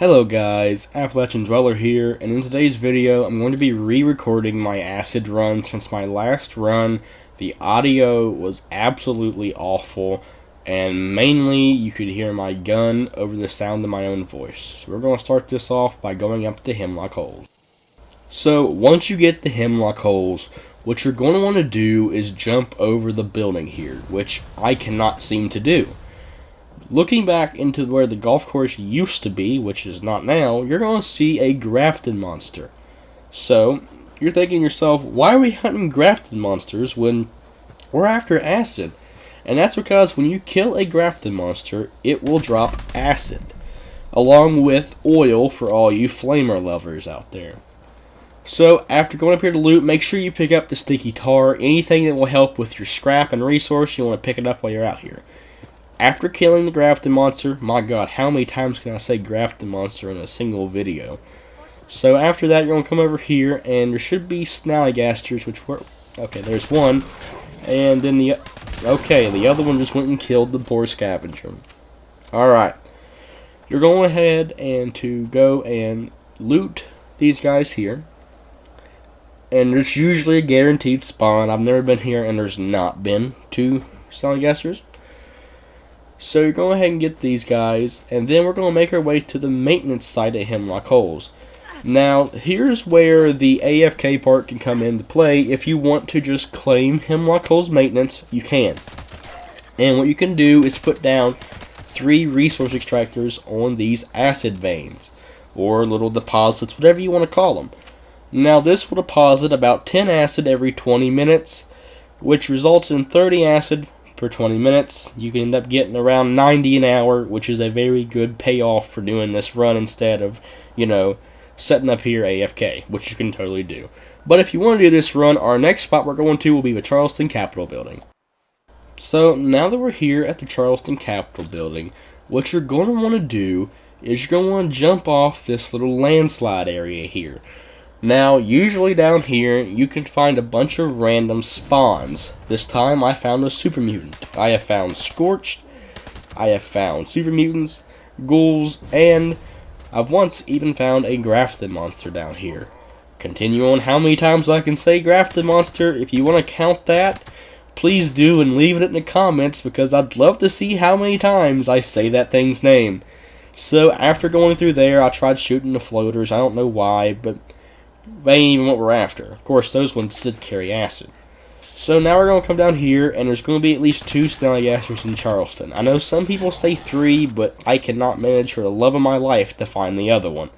Hello guys, Appalachian Dweller here, and in today's video I'm going to be re-recording my acid run since my last run the audio was absolutely awful, and mainly you could hear my gun over the sound of my own voice. So we're going to start this off by going up the Hemlock Holes. So once you get the Hemlock Holes, what you're going to want to do is jump over the building here, which I cannot seem to do. Looking back into where the golf course used to be, which is not now, you're going to see a Grafton monster. So, you're thinking to yourself, why are we hunting Grafton monsters when we're after acid? And that's because when you kill a Grafton monster, it will drop acid, along with oil for all you flamer lovers out there. So, after going up here to loot, make sure you pick up the sticky tar. Anything that will help with your scrap and resource, you want to pick it up while you're out here. After killing the Grafton monster, my god, how many times can I say Grafton monster in a single video? So after that, you're going to come over here, and there should be Snallygasters, which were... Okay, there's one. And then the... Okay, the other one just went and killed the poor scavenger. Alright. You're going ahead and to go and loot these guys here. And there's usually a guaranteed spawn. I've never been here, and there's not been two Snallygasters. So you're going ahead and get these guys, and then we're going to make our way to the maintenance site at Hemlock Holes. Now, here's where the AFK part can come into play. If you want to just claim Hemlock Holes maintenance, you can. And what you can do is put down 3 resource extractors on these acid veins, or little deposits, whatever you want to call them. Now, this will deposit about 10 acid every 20 minutes, which results in 30 acid per 20 minutes. You can end up getting around 90 an hour, which is a very good payoff for doing this run instead of, setting up here AFK, which you can totally do. But if you want to do this run, our next spot we're going to will be the Charleston Capitol Building. So now that we're here at the Charleston Capitol Building, what you're going to want to do is you're going to want to jump off this little landslide area here. Now, usually down here, you can find a bunch of random spawns. This time, I found a super mutant. I have found Scorched, I have found super mutants, ghouls, and I've once even found a Grafton monster down here. Continue on how many times I can say Grafton monster. If you want to count that, please do and leave it in the comments, because I'd love to see how many times I say that thing's name. So, after going through there, I tried shooting the floaters. I don't know why, but they ain't even what we're after. Of course, those ones did carry acid. So now we're going to come down here, and there's going to be at least 2 Snallygasters in Charleston. I know some people say 3, but I cannot manage for the love of my life to find the other one.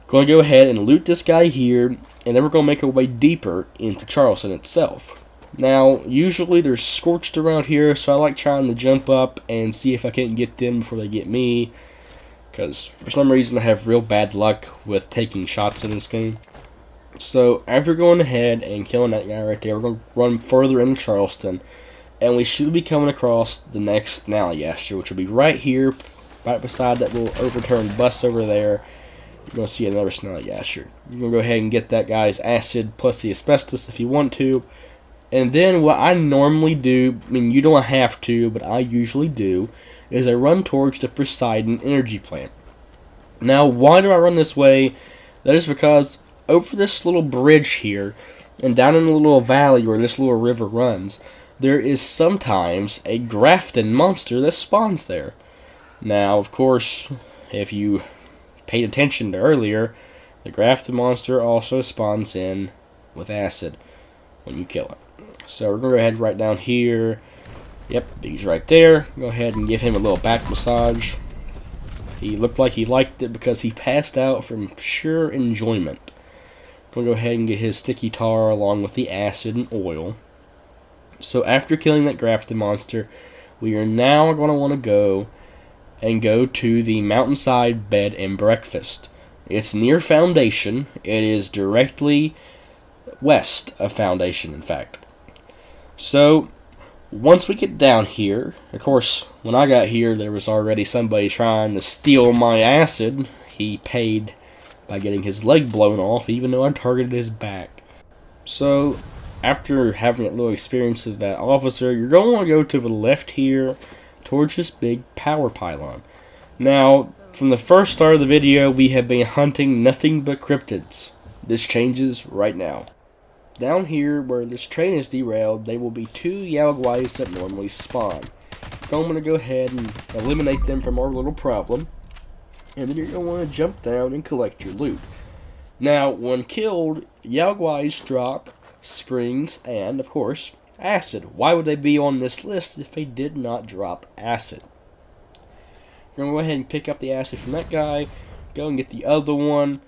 Going to go ahead and loot this guy here, and then we're going to make our way deeper into Charleston itself. Now, usually there's Scorched around here, so I like trying to jump up and see if I can get them before they get me, because for some reason I have real bad luck with taking shots in this game. So after going ahead and killing that guy right there, we're going to run further into Charleston, and we should be coming across the next Snallygaster, which will be right here, right beside that little overturned bus over there. You're going to see another Snallygaster. You're going to go ahead and get that guy's acid plus the asbestos if you want to. And then what I normally do, I mean, you don't have to, but I usually do, is I run towards the Poseidon energy plant. Now, why do I run this way? That is because over this little bridge here, and down in the little valley where this little river runs, there is sometimes a Grafton monster that spawns there. Now, of course, if you paid attention to earlier, the Grafton monster also spawns in with acid when you kill it. So we're going to go ahead right down here. Yep, he's right there. Go ahead and give him a little back massage. He looked like he liked it because he passed out from sheer enjoyment. We'll go ahead and get his sticky tar along with the acid and oil. So after killing that Grafton monster, we are now going to want to go to the Mountainside Bed and Breakfast. It's near Foundation. It is directly west of Foundation, in fact. So once we get down here, of course, when I got here, there was already somebody trying to steal my acid. He paid by getting his leg blown off, even though I targeted his back. So, after having a little experience with that officer, you're going to want to go to the left here, towards this big power pylon. Now, From the first start of the video, we have been hunting nothing but cryptids. This changes right now. Down here, where this train is derailed, there will be 2 Yaoguais that normally spawn. So I'm going to go ahead and eliminate them from our little problem. And then you're going to want to jump down and collect your loot. Now, when killed, Yaoguais drop springs and, of course, acid. Why would they be on this list if they did not drop acid? We're going to go ahead and pick up the acid from that guy, go and get the other one,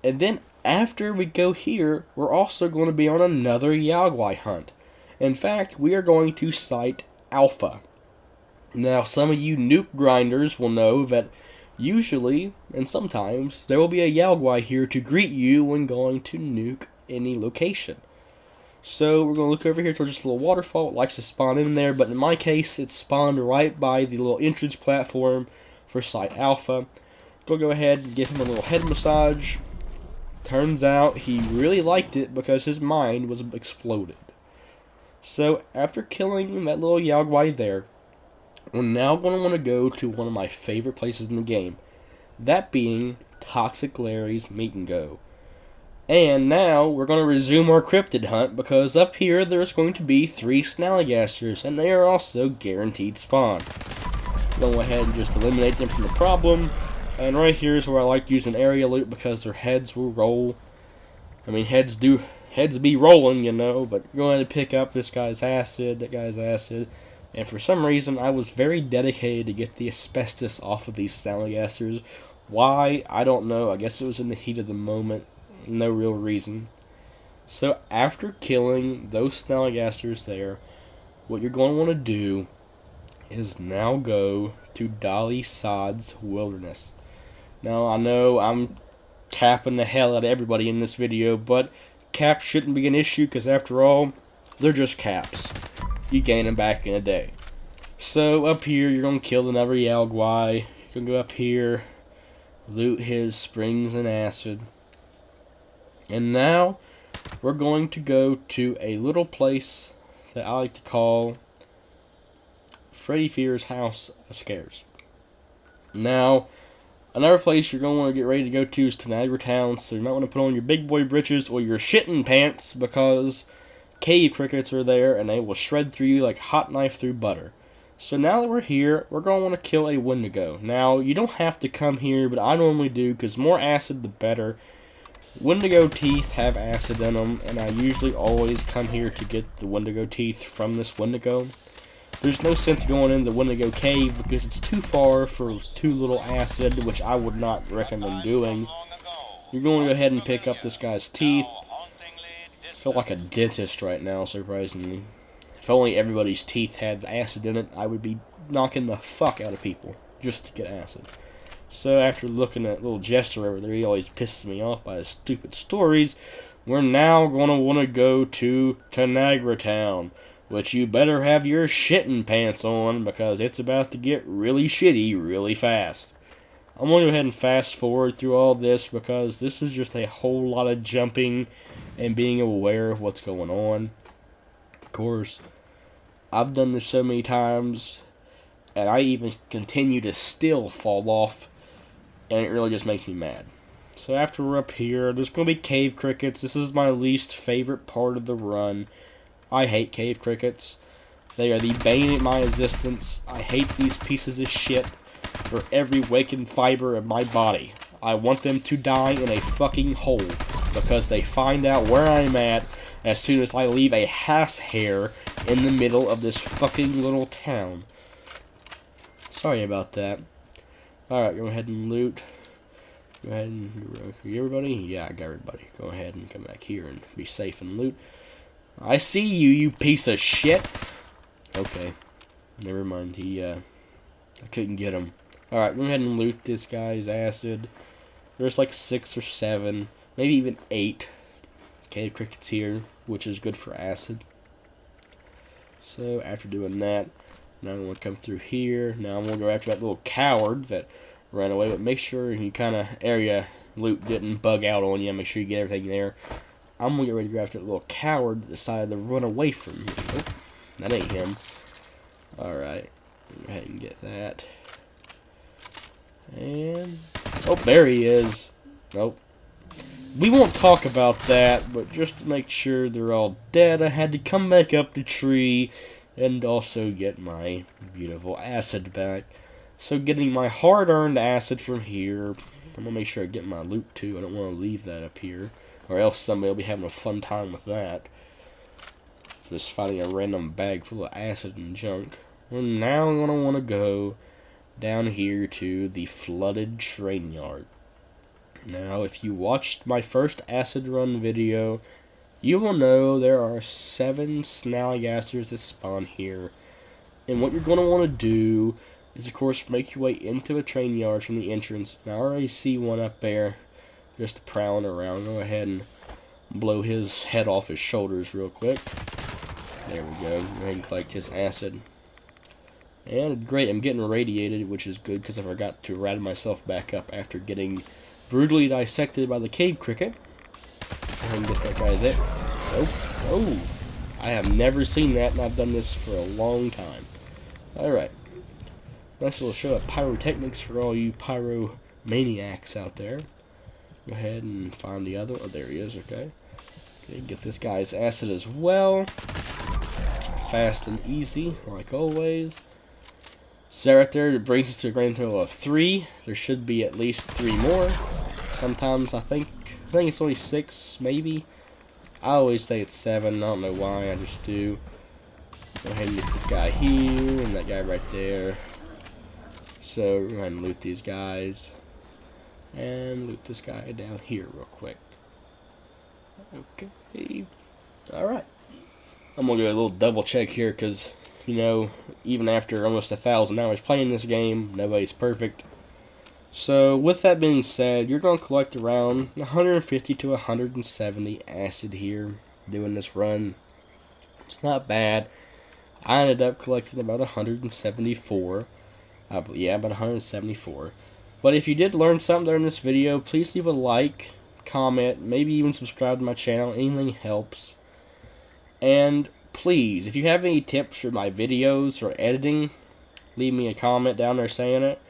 and then after we go here, we're also going to be on another Yaoguai hunt. In fact, we are going to site Alpha. Now, some of you nuke grinders will know that usually, and sometimes, there will be a Yaoguai here to greet you when going to nuke any location. So we're going to look over here towards this little waterfall. It likes to spawn in there, but in my case, it's spawned right by the little entrance platform for Site Alpha. We'll go ahead and give him a little head massage. Turns out he really liked it because his mind was exploded. So after killing that little Yaoguai there, we're now going to want to go to one of my favorite places in the game. That being Toxic Larry's Meet and Go. And now we're going to resume our cryptid hunt because up here there's going to be 3 Snallygasters and they are also guaranteed spawn. We'll go ahead and just eliminate them from the problem. And right here is where I like using area loot because their heads will roll. I mean, heads be rolling, you know, but go ahead and pick up this guy's acid, that guy's acid. And for some reason, I was very dedicated to get the asbestos off of these Snallygasters. Why? I don't know. I guess it was in the heat of the moment. No real reason. So after killing those Snallygasters there, what you're going to want to do is now go to Dolly Sod's Wilderness. Now I know I'm capping the hell out of everybody in this video, but caps shouldn't be an issue because after all, they're just caps. You gain them back in a day. So up here, you're going to kill another Yaoguai. You're going to go up here, loot his springs and acid. And now, we're going to go to a little place that I like to call Freddy Fear's House of Scares. Now, another place you're going to want to get ready to go to is Tanagra Town, so you might want to put on your big boy britches or your shitting pants because cave crickets are there and they will shred through you like hot knife through butter. So now that we're here, we're going to want to kill a Wendigo. Now, you don't have to come here, but I normally do because more acid the better. Wendigo teeth have acid in them, and I usually always come here to get the Wendigo teeth from this Wendigo. There's no sense going in the Wendigo cave because it's too far for too little acid, which I would not recommend doing. You're going to go ahead and pick up this guy's teeth. I feel like a dentist right now, surprisingly. If only everybody's teeth had acid in it, I would be knocking the fuck out of people just to get acid. So after looking at little Jester over there, he always pisses me off by his stupid stories, we're now going to want to go to Tanagra Town, which you better have your shitting pants on because it's about to get really shitty really fast. I'm going to go ahead and fast forward through all this because this is just a whole lot of jumping and being aware of what's going on. Of course, I've done this so many times, and I even continue to still fall off, and it really just makes me mad. So after we're up here, there's going to be cave crickets. This is my least favorite part of the run. I hate cave crickets. They are the bane of my existence. I hate these pieces of shit for every waking fiber of my body. I want them to die in a fucking hole because they find out where I'm at as soon as I leave a hair's hair in the middle of this fucking little town. Sorry about that. Alright, go ahead and loot. Go ahead and get everybody. Yeah, I got everybody. Go ahead and come back here and be safe and loot. I see you, you piece of shit. Okay. Never mind. I couldn't get him. Alright, go ahead and loot this guy's acid. There's like 6 or 7, maybe even 8 cave crickets here, which is good for acid. So, after doing that, now I'm going to come through here. Now I'm going to go after that little coward that ran away, but make sure you kind of area loot didn't bug out on you. Make sure you get everything there. I'm going to get ready to go after that little coward that decided to run away from me. Oh, that ain't him. Alright, go ahead and get that. And oh, there he is. Nope. We won't talk about that, but just to make sure they're all dead, I had to come back up the tree and also get my beautiful acid back. So getting my hard-earned acid from here, I'm going to make sure I get my loot too. I don't want to leave that up here, or else somebody will be having a fun time with that. Just finding a random bag full of acid and junk. Well, now I'm going to want to go down here to the flooded train yard. Now, if you watched my first acid run video, you will know there are 7 snallygassers that spawn here. And what you're going to want to do is, of course, make your way into a train yard from the entrance. And I already see one up there just prowling around. Go ahead and blow his head off his shoulders real quick. There we go. Go ahead and collect his acid. And great, I'm getting irradiated, which is good because I forgot to rad myself back up after getting brutally dissected by the cave cricket. Go ahead and get that guy there. Oh, I have never seen that, and I've done this for a long time. Alright. Nice little show of pyrotechnics for all you pyromaniacs out there. Go ahead and find the other. Oh, there he is, okay. Okay, get this guy's acid as well. Fast and easy, like always. So right there, it brings us to a grand total of 3. There should be at least 3 more. Sometimes I think it's only 6, maybe. I always say it's 7. I don't know why. I just do. Go ahead and get this guy here and that guy right there. So go ahead and loot these guys and loot this guy down here real quick. Okay. All right. I'm gonna do a little double check here because, you know, even after almost 1,000 hours playing this game, nobody's perfect. So, with that being said, you're going to collect around 150 to 170 acid here doing this run. It's not bad. I ended up collecting about 174. Yeah, about 174. But if you did learn something during this video, please leave a like, comment, maybe even subscribe to my channel. Anything helps. And please, if you have any tips for my videos or editing, leave me a comment down there saying it.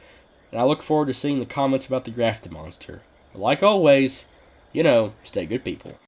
And I look forward to seeing the comments about the Grafted Monster. But like always, you know, stay good people.